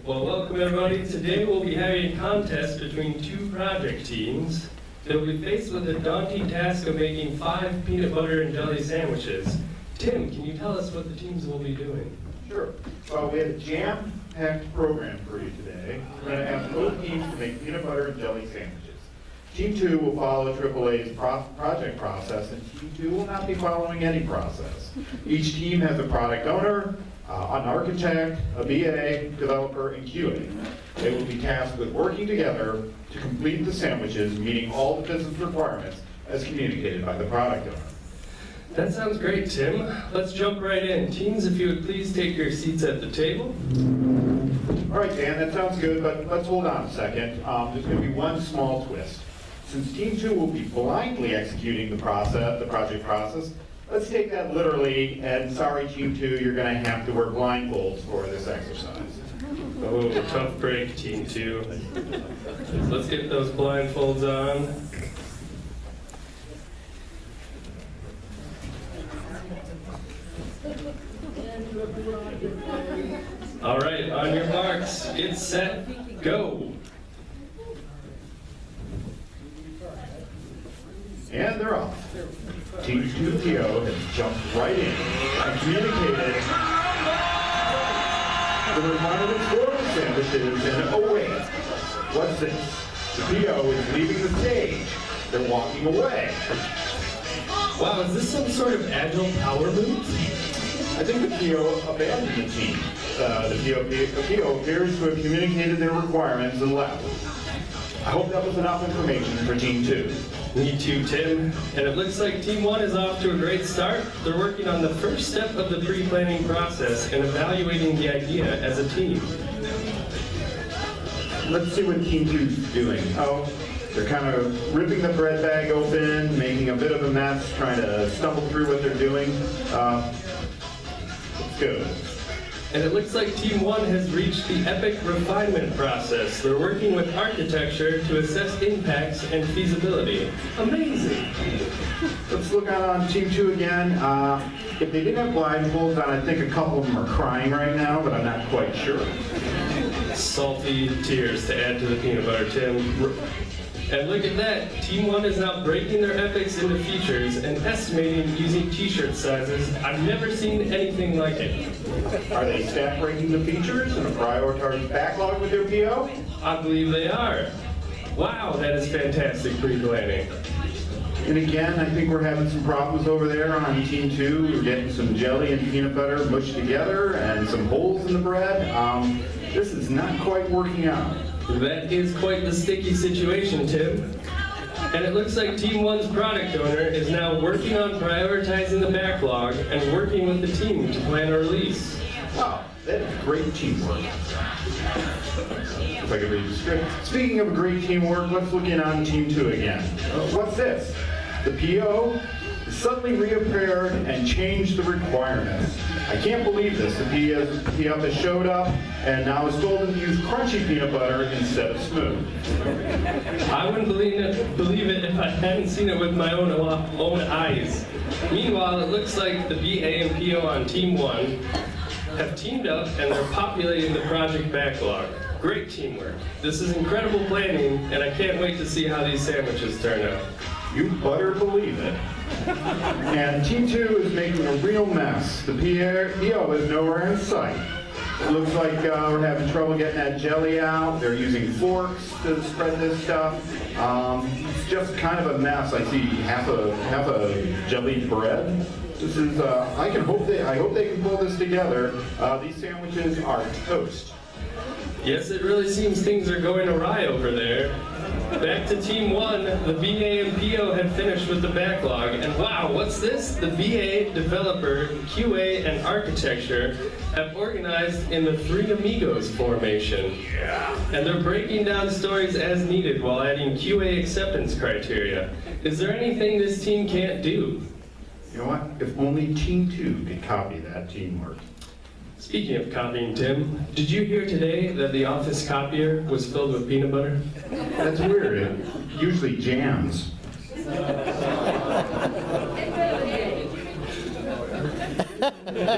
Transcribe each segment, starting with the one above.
Well, welcome everybody. Today we'll be having a contest between two project teams. They'll be faced with the daunting task of making 5 peanut butter and jelly sandwiches. Tim, can you tell us what the teams will be doing? Sure. Well, we have a jam-packed program for you today. We're going to ask both teams to make peanut butter and jelly sandwiches. Team 2 will follow AAA's project process, and Team 2 will not be following any process. Each team has a product owner, an architect, a BA, developer, and QA. They will be tasked with working together to complete the sandwiches, meeting all the business requirements as communicated by the product owner. That sounds great, Tim. Let's jump right in. Teams, if you would please take your seats at the table. All right, Dan, that sounds good, but let's hold on a second. There's going to be one small twist. Since Team 2 will be blindly executing the project process, let's take that literally, and sorry, Team 2, you're going to have to wear blindfolds for this exercise. Oh, tough break, Team 2. Let's get those blindfolds on. All right, on your marks, get set, go. And they're off. Team 2 PO has jumped right in and communicated the requirements for the sandwiches, and oh wait, what's this? The PO is leaving the stage. They're walking away. Wow, is this some sort of agile power move? I think the PO abandoned the team. The PO appears to have communicated their requirements and left. I hope that was enough information for Team 2. Me too, Tim. And it looks like Team 1 is off to a great start. They're working on the first step of the pre-planning process and evaluating the idea as a team. Let's see what Team 2's doing. Oh, they're kind of ripping the bread bag open, making a bit of a mess, trying to stumble through what they're doing. It's good. And it looks like Team 1 has reached the epic refinement process. They're working with architecture to assess impacts and feasibility. Amazing! Let's look on Team 2 again. If they didn't have blindfolds on, I think a couple of them are crying right now, but I'm not quite sure. Salty tears to add to the peanut butter, Tim. And look at that, Team 1 is now breaking their epics into features and estimating using t-shirt sizes. I've never seen anything like it. Are they stack ranking the features and a prioritized backlog with their PO? I believe they are. Wow, that is fantastic pre-planning. And again, I think we're having some problems over there on Team 2. We're getting some jelly and peanut butter mushed together and some holes in the bread. This is not quite working out. That is quite the sticky situation, Tim. And it looks like Team 1's product owner is now working on prioritizing the backlog and working with the team to plan a release. Wow, that is great teamwork. If I could read the script. Speaking of great teamwork, let's look in on Team 2 again. What's this? The PO suddenly reappeared and changed the requirements. I can't believe this. The PO has showed up and now is told to use crunchy peanut butter instead of smooth. I wouldn't believe it if I hadn't seen it with my own eyes. Meanwhile, it looks like the BA and PO on Team 1 have teamed up and they're populating the project backlog. Great teamwork. This is incredible planning, and I can't wait to see how these sandwiches turn out. You better believe it. And Team 2 is making a real mess. The PO is nowhere in sight. It looks like we're having trouble getting that jelly out. They're using forks to spread this stuff. It's just kind of a mess. I see half a jellied bread. This is. I hope they can pull this together. These sandwiches are toast. Yes, it really seems things are going awry over there. Back to Team 1, the BA and PO have finished with the backlog, and wow, what's this? The BA, developer, QA, and architecture have organized in the Three Amigos formation. Yeah. And they're breaking down stories as needed while adding QA acceptance criteria. Is there anything this team can't do? You know what? If only Team 2 could copy that teamwork. Speaking of copying, Tim, did you hear today that the office copier was filled with peanut butter? That's weird. It usually jams.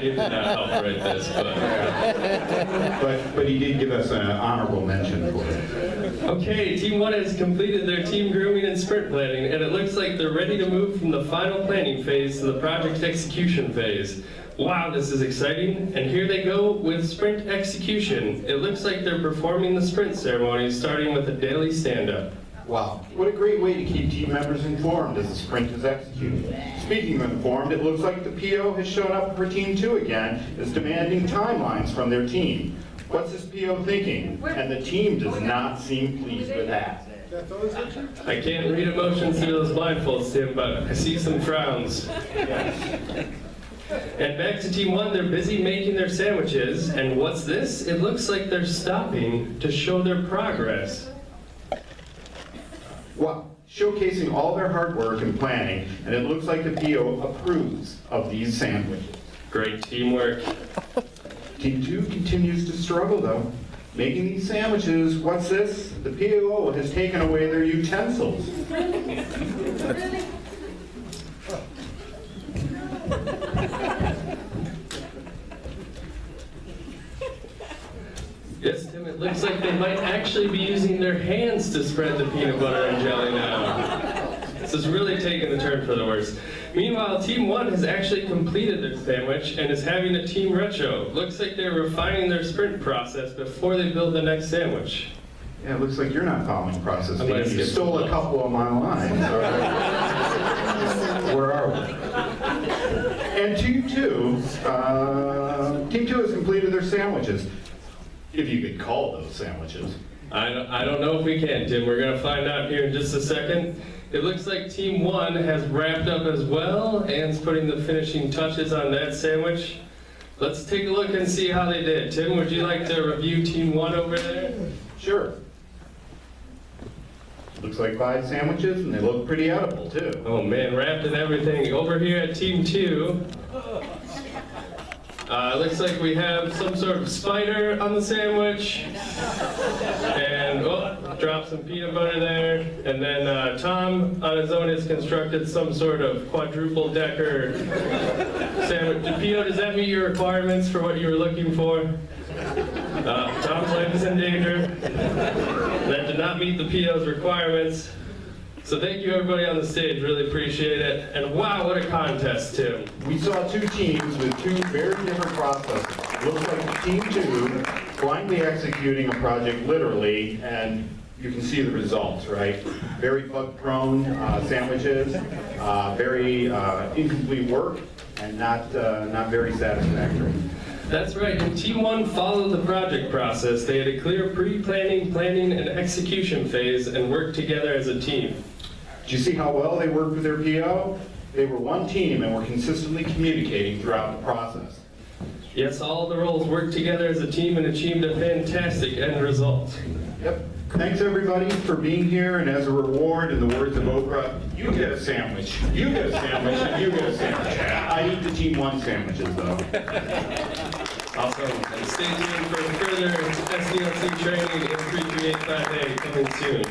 Dave did not help write this, But he did give us an honorable mention for it. Okay, Team 1 has completed their team grooming and sprint planning, and it looks like they're ready to move from the final planning phase to the project execution phase. Wow, this is exciting. And here they go with sprint execution. It looks like they're performing the sprint ceremony, starting with a daily stand-up. Wow, what a great way to keep team members informed as the sprint is executed. Speaking of informed, it looks like the PO has shown up for Team 2 again, is demanding timelines from their team. What's this PO thinking? And the team does not seem pleased with that. I can't read emotions through those blindfolds, Tim, but I see some frowns. And back to Team 1, they're busy making their sandwiches, and what's this? It looks like they're stopping to show their progress. Wow, showcasing all their hard work and planning, and it looks like the PO approves of these sandwiches. Great teamwork. Team 2 continues to struggle though. Making these sandwiches, what's this? The PO has taken away their utensils. Yes, Tim, it looks like they might actually be using their hands to spread the peanut butter and jelly now. This is really taking the turn for the worse. Meanwhile, Team 1 has actually completed their sandwich and is having a team retro. Looks like they're refining their sprint process before they build the next sandwich. Yeah, it looks like you're not following process. I might You skip stole a some. couple of my lines. All right. Where are we? And Team 2 has completed their sandwiches. If you could call those sandwiches. I don't know if we can, Tim. We're going to find out here in just a second. It looks like Team 1 has wrapped up as well and is putting the finishing touches on that sandwich. Let's take a look and see how they did. Tim, would you like to review Team 1 over there? Sure. Looks like 5 sandwiches, and they look pretty edible, too. Oh man, wrapped in everything. Over here at Team 2, looks like we have some sort of spider on the sandwich. And, drop some peanut butter there. And then Tom, on his own, has constructed some sort of quadruple decker sandwich. Pino, does that meet your requirements for what you were looking for? Tom's life is in danger. That did not meet the PO's requirements. So thank you everybody on the stage, really appreciate it. And wow, what a contest, Tim. We saw 2 teams with 2 very different processes. Looks like Team 2 blindly executing a project literally, and you can see the results, right? Very bug-prone sandwiches, very incomplete work, and not very satisfactory. That's right, and Team 1 followed the project process. They had a clear pre-planning, planning, and execution phase and worked together as a team. Did you see how well they worked with their PO? They were one team and were consistently communicating throughout the process. Yes, all the roles worked together as a team and achieved a fantastic end result. Yep. Thanks everybody for being here, and as a reward, in the words of Oprah, you get a sandwich, you get a sandwich, and you get a sandwich. I eat the Team 1 sandwiches though. Awesome. And stay tuned for further SDLC training in 3385A coming soon.